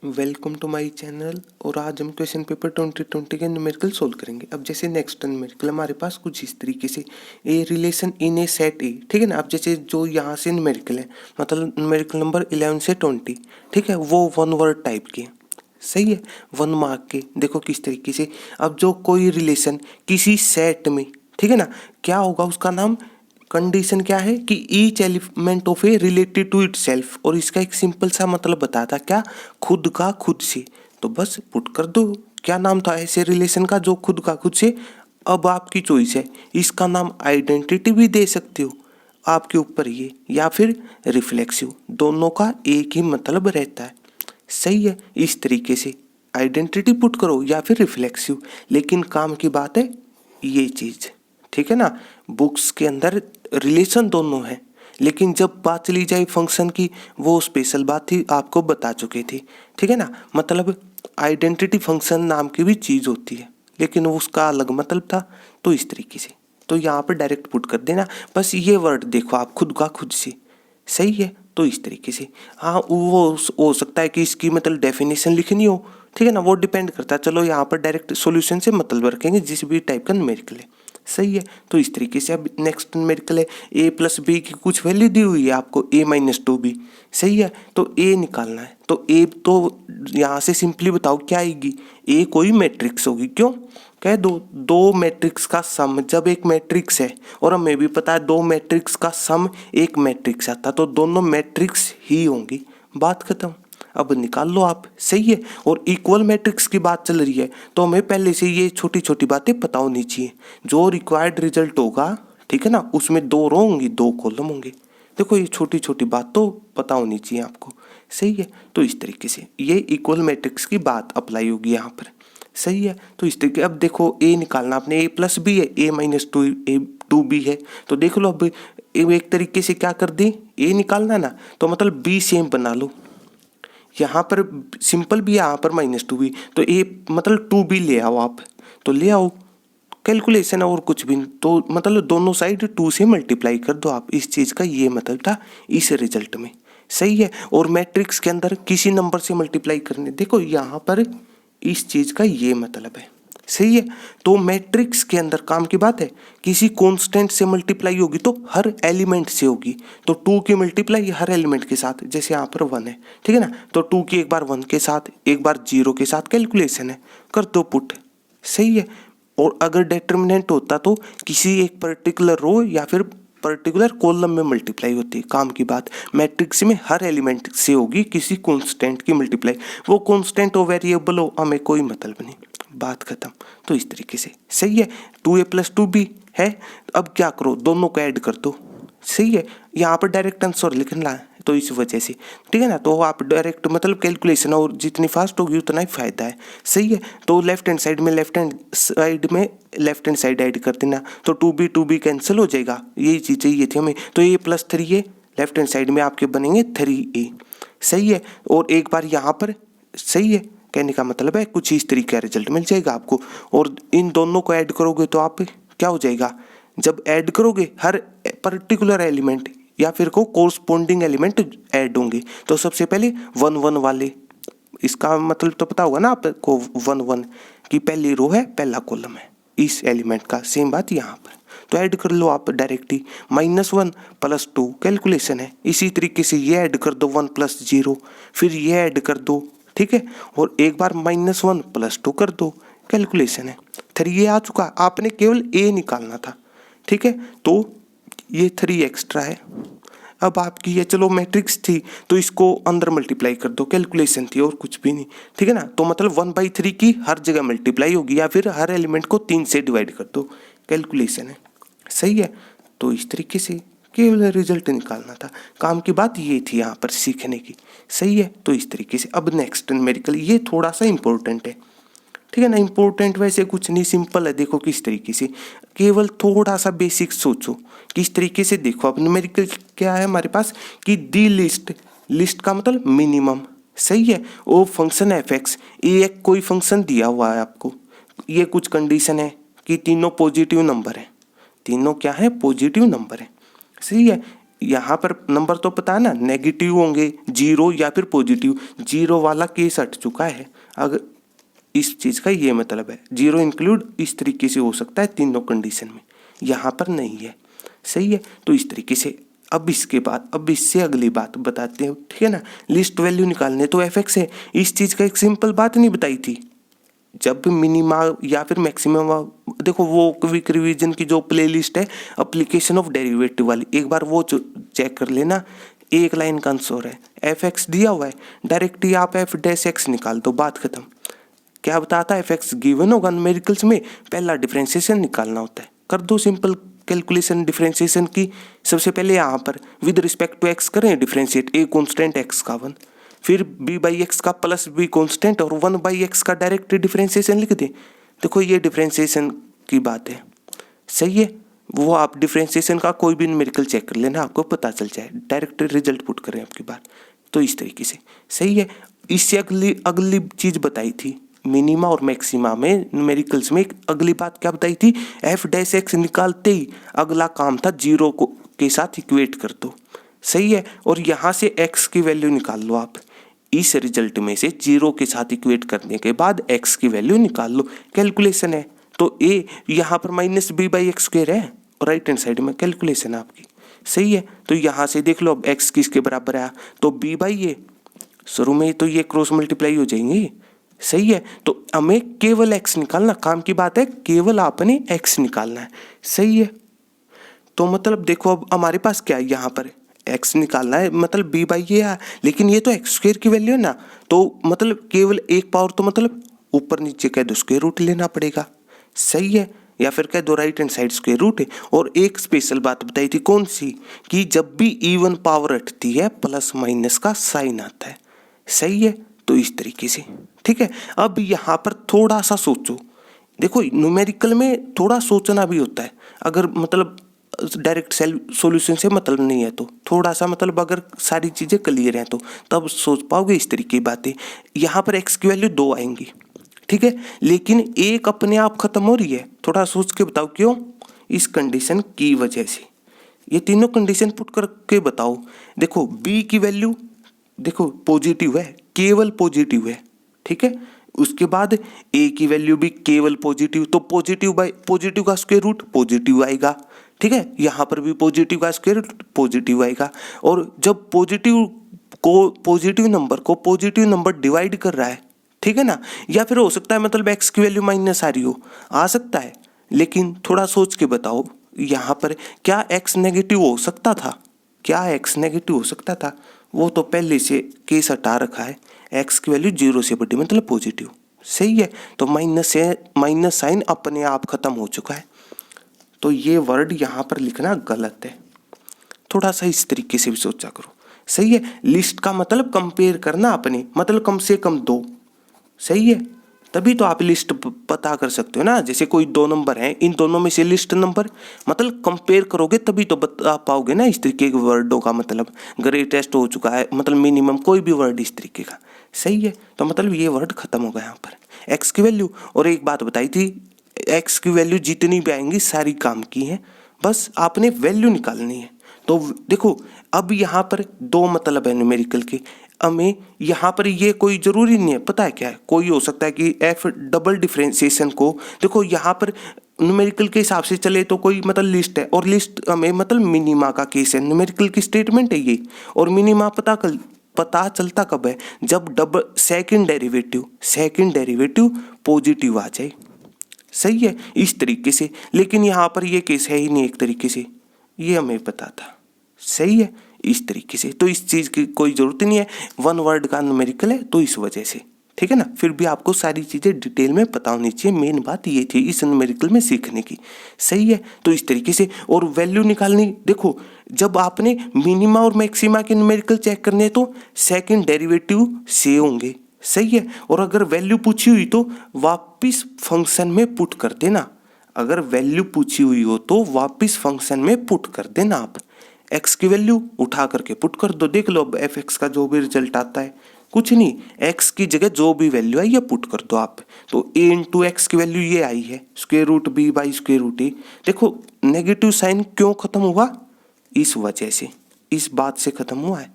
Welcome to my channel. और आज हम क्वेश्चन पेपर 2020 के न्यूमेरिकल सोल्व करेंगे। अब जैसे नेक्स्ट न्यूमेरिकल हमारे पास कुछ इस तरीके से a relation in A set ए, ठीक है ना। अब जैसे जो यहाँ से न्यूमेरिकल है, मतलब न्यूमेरिकल नंबर 11 से 20, ठीक है, वो वन वर्ड टाइप के, सही है, वन मार्क के। देखो किस तरीके से, अब जो कोई रिलेशन किसी सेट में, ठीक है ना, क्या होगा उसका नाम, कंडीशन क्या है कि each element of a related to itself. और इसका एक सिंपल सा मतलब बताता क्या, खुद का खुद से। तो बस पुट कर दो, क्या नाम था ऐसे रिलेशन का जो खुद का खुद से। अब आपकी चॉइस है, इसका नाम आइडेंटिटी भी दे सकते हो, आपके ऊपर ये, या फिर रिफ्लेक्सिव। दोनों का एक ही मतलब रहता है, सही है। इस तरीके से आइडेंटिटी पुट करो या फिर रिफ्लेक्सिव, लेकिन काम की बात है ये चीज़, ठीक है ना। बुक्स के अंदर रिलेशन दोनों है, लेकिन जब बात चली जाए फंक्शन की, वो स्पेशल बात थी, आपको बता चुके थे, ठीक है ना। मतलब आइडेंटिटी फंक्शन नाम की भी चीज़ होती है, लेकिन उसका अलग मतलब था। तो इस तरीके से, तो यहाँ पर डायरेक्ट पुट कर देना, बस ये वर्ड देखो आप, खुद का खुद से, सही है। तो इस तरीके से, हाँ वो हो सकता है कि इसकी मतलब डेफिनेशन लिखनी हो, ठीक है ना, वो डिपेंड करता है। चलो यहाँ पर डायरेक्ट सॉल्यूशन से मतलब रखेंगे जिस भी टाइप का न्यूमेरिकल है, सही है। तो इस तरीके से अब नेक्स्ट न्यूमेरिकल है, ए प्लस बी की कुछ वैल्यू दी हुई है आपको, ए माइनस 2b, सही है। तो ए निकालना है, तो ए तो यहाँ से सिंपली बताओ क्या आएगी, ए कोई मैट्रिक्स होगी। क्यों कह दो, दो मैट्रिक्स का सम जब एक मैट्रिक्स है, और हमें भी पता है दो मैट्रिक्स का सम एक मैट्रिक्स आता, तो दोनों मैट्रिक्स ही होंगी, बात खत्म। अब निकाल लो आप, सही है। और इक्वल मैट्रिक्स की बात चल रही है, तो हमें पहले से ये छोटी छोटी बातें पता होनी चाहिए। जो रिक्वायर्ड रिजल्ट होगा, ठीक है ना, उसमें दो रो होंगी, दो कॉलम होंगे। देखो ये छोटी छोटी बात तो पता होनी चाहिए आपको, सही है। तो इस तरीके से ये इक्वल मैट्रिक्स की बात अप्लाई होगी यहाँ पर, सही है। तो इस तरीके, अब देखो ए निकालना आपने, ए प्लस बी है, ए माइनस 2b है। तो देख लो अब एक तरीके से क्या कर दी, ए निकालना ना, तो मतलब बी सेम बना लो। यहाँ पर सिंपल भी है, यहाँ पर -2b, तो ए मतलब 2b ले आओ आप, तो ले आओ, कैलकुलेशन है और कुछ भी नहीं। तो मतलब दोनों साइड 2 से मल्टीप्लाई कर दो आप, इस चीज़ का ये मतलब था इस रिजल्ट में, सही है। और मैट्रिक्स के अंदर किसी नंबर से मल्टीप्लाई करने, देखो यहाँ पर इस चीज़ का ये मतलब है, सही है। तो मैट्रिक्स के अंदर काम की बात है, किसी कांस्टेंट से मल्टीप्लाई होगी तो हर एलिमेंट से होगी। तो 2 की मल्टीप्लाई हर एलिमेंट के साथ, जैसे यहाँ पर 1 है, ठीक है ना, तो 2 की एक बार 1 के साथ, एक बार 0 के साथ, कैलकुलेशन है, कर दो पुट, सही है। और अगर डिटर्मिनेंट होता तो किसी एक पर्टिकुलर रो या फिर पर्टिकुलर कॉलम में मल्टीप्लाई होती है, काम की बात। मैट्रिक्स में हर एलिमेंट से होगी किसी कांस्टेंट की मल्टीप्लाई, वो कांस्टेंट हो वेरिएबल हो, हमें कोई मतलब नहीं, बात खत्म। तो इस तरीके से, सही है। 2a + 2b है, अब क्या करो, दोनों को ऐड कर दो, सही है। यहाँ पर डायरेक्ट आंसर लिखना है, तो इस वजह से, ठीक है ना। तो आप डायरेक्ट मतलब कैलकुलेशन, और जितनी फास्ट होगी उतना ही फायदा है, सही है। तो लेफ्ट हैंड साइड में लेफ्ट हैंड साइड ऐड कर देना, तो 2b कैंसिल हो जाएगा, यही चीज़ चाहिए थी हमें। तो a + 3a left hand side में आपके बनेंगे 3a, सही है। और एक बार यहाँ पर, सही है, कहने का मतलब है कुछ इस तरीके का रिजल्ट मिल जाएगा आपको। और इन दोनों को ऐड करोगे तो आप क्या हो जाएगा, जब ऐड करोगे हर पर्टिकुलर एलिमेंट या फिर को कोरस्पोंडिंग एलिमेंट ऐड होंगे, तो सबसे पहले 1 1 वाले, इसका मतलब तो पता होगा ना आपको, 1 1 की पहली रो है, पहला कॉलम है इस एलिमेंट का, सेम बात यहाँ पर। तो ऐड कर लो आप डायरेक्ट ही, -1 + 2 कैलकुलेशन है। इसी तरीके से ये ऐड कर दो 1 + 0, फिर ये ऐड कर दो, ठीक है, और एक बार -1 + 2 कर दो, कैलकुलेशन है। 3a आ चुका, आपने केवल a निकालना था, ठीक है। तो ये 3 एक्स्ट्रा है। अब आपकी ये चलो मैट्रिक्स थी, तो इसको अंदर मल्टीप्लाई कर दो, कैलकुलेशन थी और कुछ भी नहीं, ठीक है ना। तो मतलब 1/3 की हर जगह मल्टीप्लाई होगी, या फिर हर एलिमेंट को 3 से डिवाइड कर दो, कैलकुलेशन है, सही है। तो इस तरीके से केवल रिजल्ट निकालना था, काम की बात ये थी यहाँ पर सीखने की, सही है। तो इस तरीके से अब नेक्स्ट न्यूमेरिकल, ये थोड़ा सा इंपॉर्टेंट है, ठीक है ना। इंपॉर्टेंट वैसे कुछ नहीं, सिंपल है। देखो किस तरीके से, केवल थोड़ा सा बेसिक सोचो, किस तरीके से। देखो अब न्यूमेरिकल क्या है हमारे पास कि दी लिस्ट, लिस्ट का मतलब मिनिमम, सही है। वो फंक्शन f(x), ये एक कोई फंक्शन दिया हुआ है आपको, ये कुछ कंडीशन है कि तीनों पॉजिटिव नंबर है, तीनों क्या है, पॉजिटिव नंबर है, सही है। यहाँ पर नंबर तो पता है ना, नेगेटिव होंगे, जीरो या फिर पॉजिटिव। जीरो वाला केस हट चुका है। अगर इस चीज़ का ये मतलब है, जीरो इंक्लूड इस तरीके से हो सकता है तीनों कंडीशन में, यहाँ पर नहीं है। सही है, तो इस तरीके से अब इसके बाद अब इससे अगली बात बताते हैं, ठीक है ना। लिस्ट वैल्यू निकालने तो एफ है। इस चीज़ का एक सिंपल बात नहीं बताई थी, जब मिनिमा या फिर मैक्सिमम, देखो वो क्विक रिवीजन की जो प्लेलिस्ट है एप्लीकेशन ऑफ डेरिवेटिव वाली, एक बार वो चेक कर लेना। एक लाइन का आंसर है, एफ एक्स दिया हुआ है, डायरेक्ट ही आप एफ डैश एक्स निकाल दो, बात खत्म। क्या बताता है, एफ एक्स गिवन होगा न्यूमेरिकल्स में, पहला डिफरेंशिएशन निकालना होता है। कर दो सिंपल कैलकुलेशन डिफरेंशिएशन की। सबसे पहले यहाँ पर विद रिस्पेक्ट टू एक्स करें डिफरेंशिएट, ए कॉन्स्टेंट एक्स का 1, फिर b बाई एक्स का प्लस बी कॉन्स्टेंट और 1 बाई एक्स का डायरेक्ट डिफरेंशिएशन लिख दें। देखो ये डिफरेंशिएशन की बात है। सही है, वो आप डिफरेंशिएशन का कोई भी न्यूमेरिकल चेक कर लेना, आपको पता चल जाए। डायरेक्ट रिजल्ट पुट करें आपकी बात, तो इस तरीके से। सही है, इससे अगली चीज़ बताई थी मिनिमा और मैक्सिमा में न्यूमेरिकल्स में। अगली बात क्या बताई थी, एफ डैश एक्स निकालते ही अगला काम था जीरो को के साथ इक्वेट कर दो। सही है, और यहाँ से एक्स की वैल्यू निकाल लो आप। इस रिजल्ट में से जीरो के साथ इक्वेट करने के बाद एक्स की वैल्यू निकाल लो, कैलकुलेशन है। तो ए यहाँ पर minus b by x square है, और राइट हैंड साइड में कैलकुलेशन है आपकी। सही है, तो यहाँ से देख लो अब एक्स किसके बराबर आया, तो बी बाई ए, शुरू में तो ये क्रॉस मल्टीप्लाई हो जाएंगे। सही है, तो हमें केवल एक्स निकालना, काम की बात है, केवल आपने एक्स निकालना है। सही है, तो मतलब देखो अब हमारे पास क्या है, यहाँ पर एक्स निकालना है, मतलब बी बाई ए है, लेकिन ये तो एक्स स्क्वायर की वैल्यू है ना, तो मतलब केवल एक पावर, तो मतलब ऊपर नीचे कह दो स्क्वायर रूट लेना पड़ेगा। सही है, या फिर कह दो right hand side square root है। और एक स्पेशल बात बताई थी, कौन सी, कि जब भी इवन पावर हटती है प्लस माइनस का साइन आता है। सही है, तो इस तरीके से। ठीक है, अब यहाँ पर थोड़ा सा सोचो। देखो न्यूमेरिकल में थोड़ा सोचना भी होता है, अगर मतलब डायरेक्ट सॉल्यूशन से मतलब नहीं है तो थोड़ा सा मतलब अगर सारी चीज़ें क्लियर हैं तो तब सोच पाओगे इस तरीके की बातें। यहाँ पर एक्स की वैल्यू 2 आएंगी, ठीक है, लेकिन एक अपने आप खत्म हो रही है। थोड़ा सोच के बताओ क्यों, इस कंडीशन की वजह से। ये तीनों कंडीशन पुट करके बताओ। देखो बी की वैल्यू देखो पॉजिटिव है, केवल पॉजिटिव है, ठीक है। उसके बाद ए की वैल्यू भी केवल पॉजिटिव, तो पॉजिटिव बाय पॉजिटिव का स्क्वायर रूट पॉजिटिव आएगा, ठीक है। यहाँ पर भी पॉजिटिव का स्क्वायर रूट पॉजिटिव आएगा। और जब पॉजिटिव नंबर डिवाइड कर रहा है, ठीक है ना, या फिर हो सकता है मतलब एक्स की वैल्यू माइनस आ रही हो, आ सकता है, लेकिन थोड़ा सोच के बताओ यहाँ पर क्या एक्स नेगेटिव हो सकता था, क्या एक्स नेगेटिव हो सकता था? वो तो पहले से केस हटा रखा है, एक्स की वैल्यू 0 से बड़ी मतलब पॉजिटिव। सही है, तो माइनस साइन अपने आप खत्म हो चुका है, तो ये वर्ड यहाँ पर लिखना गलत है। थोड़ा सा इस तरीके से भी सोचा करो। सही है, लिस्ट का मतलब कंपेयर करना अपने, मतलब कम से कम 2। सही है, तभी तो आप लिस्ट पता कर सकते हो ना। जैसे कोई 2 नंबर हैं, इन दोनों में से लिस्ट नंबर मतलब कंपेयर करोगे तभी तो बता पाओगे ना इस तरीके के वर्डों का मतलब। ग्रेटेस्ट हो चुका है मतलब मिनिमम, कोई भी वर्ड इस तरीके का। सही है, तो मतलब ये वर्ड खत्म हो गया यहाँ पर एक्स की वैल्यू। और एक बात बताई थी, एक्स की वैल्यू जितनी भी आएंगी सारी काम की है, बस आपने वैल्यू निकालनी है। तो देखो अब यहाँ पर 2 मतलब है न्यूमेरिकल के। हमें यहाँ पर ये कोई ज़रूरी नहीं है, पता है क्या है, कोई हो सकता है कि एफ डबल डिफरेंशिएशन को, देखो यहाँ पर न्यूमेरिकल के हिसाब से चले तो कोई मतलब लिस्ट है, और लिस्ट हमें मतलब मिनिमा का केस है, न्यूमेरिकल की स्टेटमेंट है ये। और मिनिमा पता चलता कब है, जब सेकंड डेरिवेटिव पॉजिटिव आ जाए। सही है, इस तरीके से। लेकिन यहाँ पर ये केस है ही नहीं एक तरीके से, ये हमें पता था। सही है, इस तरीके से। तो इस चीज़ की कोई ज़रूरत नहीं है, 1 वर्ड का न्यूमेरिकल है तो इस वजह से, ठीक है ना। फिर भी आपको सारी चीज़ें डिटेल में पता होनी चाहिए, मेन बात ये थी इस न्यूमेरिकल में सीखने की। सही है, तो इस तरीके से। और वैल्यू निकालनी, देखो जब आपने मिनिमा और मैक्सिमा के न्यूमेरिकल चेक करने तो सेकंड डेरिवेटिव से होंगे। सही है, और अगर वैल्यू पूछी हुई तो वापिस फंक्शन में पुट कर देना। अगर वैल्यू पूछी हुई हो तो वापिस फंक्शन में पुट कर देना। आप एक्स की वैल्यू उठा करके पुट कर दो, देख लो अब एफ एक्स का जो भी रिजल्ट आता है। कुछ नहीं, एक्स की जगह जो भी वैल्यू आई ये पुट कर दो आप। तो ए इंटू एक्स की वैल्यू ये आई है, square root b by square root a. देखो नेगेटिव साइन क्यों खत्म हुआ, इस वजह से। इस बात से खत्म हुआ है,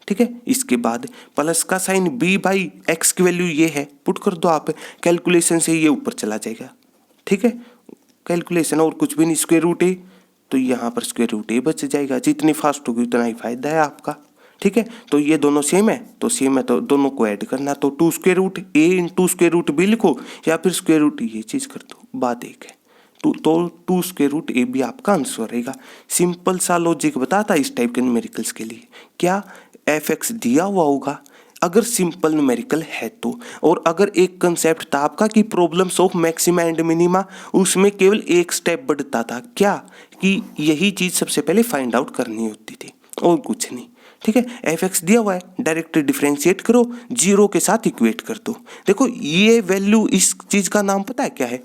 ठीक है। इसके बाद प्लस का साइन b बाई एक्स की वैल्यू ये है, पुट कर दो आप, कैलकुलेशन से ये ऊपर चला जाएगा, ठीक है। कैलकुलेशन और कुछ भी नहीं, स्क्वायर रूट ए, तो यहाँ पर स्क्वायर रूट ए बच जाएगा। जितनी फास्ट होगी उतना ही फायदा है आपका, ठीक है। तो ये दोनों सेम है, तो सेम है तो दोनों को ऐड करना, तो two square root a into square root b लिखो या फिर स्क्वायर रूट ये चीज़ कर दो, बात एक है। तो टू स्क्वायर रूट ए भी आपका आंसर रहेगा। सिंपल सा लॉजिक बताता इस टाइप के न्यूमेरिकल्स के लिए। क्या एफ एक्स दिया हुआ होगा अगर सिंपल न्यूमेरिकल है तो, और अगर एक कंसेप्ट था आपका कि problems of maxima and minima, उसमें केवल एक स्टेप बढ़ता था, क्या कि यही चीज़ सबसे पहले फाइंड आउट करनी होती थी और कुछ नहीं, ठीक है। एफ एक्स दिया हुआ है, डायरेक्ट डिफ्रेंशिएट करो, जीरो के साथ इक्वेट कर दो। देखो ये वैल्यू, इस चीज़ का नाम पता है क्या है,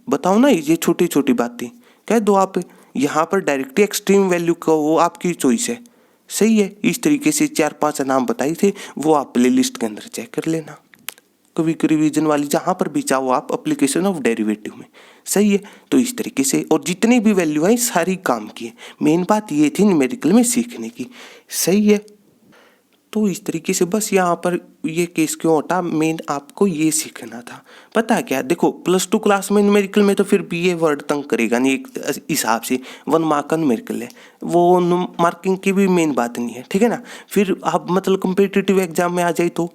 बताओ ना, ये छोटी छोटी बातें कह दो आप। यहाँ पर डायरेक्टली एक्सट्रीम वैल्यू का वो आपकी चॉइस है, सही है। इस तरीके से 4-5 नाम बताए थे, वो आप प्ले लिस्ट के अंदर चेक कर लेना, क्विक रिवीजन वाली, जहाँ पर भी चाहो आप, एप्लीकेशन ऑफ डेरिवेटिव में, सही है। तो इस तरीके से, और जितनी भी वैल्यू आई सारी काम की है, मेन बात ये थी न्यूमेरिकल में सीखने की, सही है। तो इस तरीके से बस यहाँ पर ये केस क्यों हटा, मेन आपको ये सीखना था। पता है क्या, देखो +2 क्लास में न्यूमेरिकल में तो फिर भी ये वर्ड तंग करेगा नहीं, एक हिसाब से 1 मार्क का न्यूमेरिकल है, वो मार्किंग की भी मेन बात नहीं है, ठीक है ना। फिर आप मतलब कम्पिटिटिव एग्जाम में आ जाए तो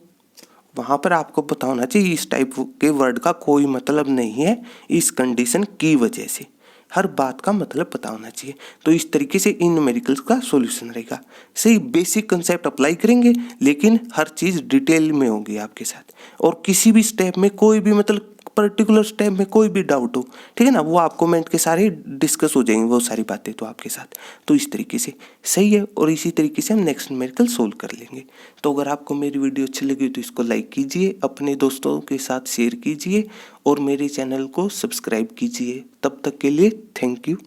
वहाँ पर आपको पता होना चाहिए इस टाइप के वर्ड का कोई मतलब नहीं है, इस कंडीशन की वजह से हर बात का मतलब पता होना चाहिए। तो इस तरीके से इन न्यूमेरिकल्स का सॉल्यूशन रहेगा, सही। बेसिक कंसेप्ट अप्लाई करेंगे, लेकिन हर चीज़ डिटेल में होगी आपके साथ, और किसी भी स्टेप में कोई भी मतलब पर्टिकुलर स्टेप में कोई भी डाउट हो, ठीक है ना, वो आप कमेंट के सारे डिस्कस हो जाएंगे वो सारी बातें तो आपके साथ। तो इस तरीके से सही है, और इसी तरीके से हम नेक्स्ट न्यूमेरिकल सोल्व कर लेंगे। तो अगर आपको मेरी वीडियो अच्छी लगी तो इसको लाइक कीजिए, अपने दोस्तों के साथ शेयर कीजिए, और मेरे चैनल को सब्सक्राइब कीजिए। तब तक के लिए थैंक यू।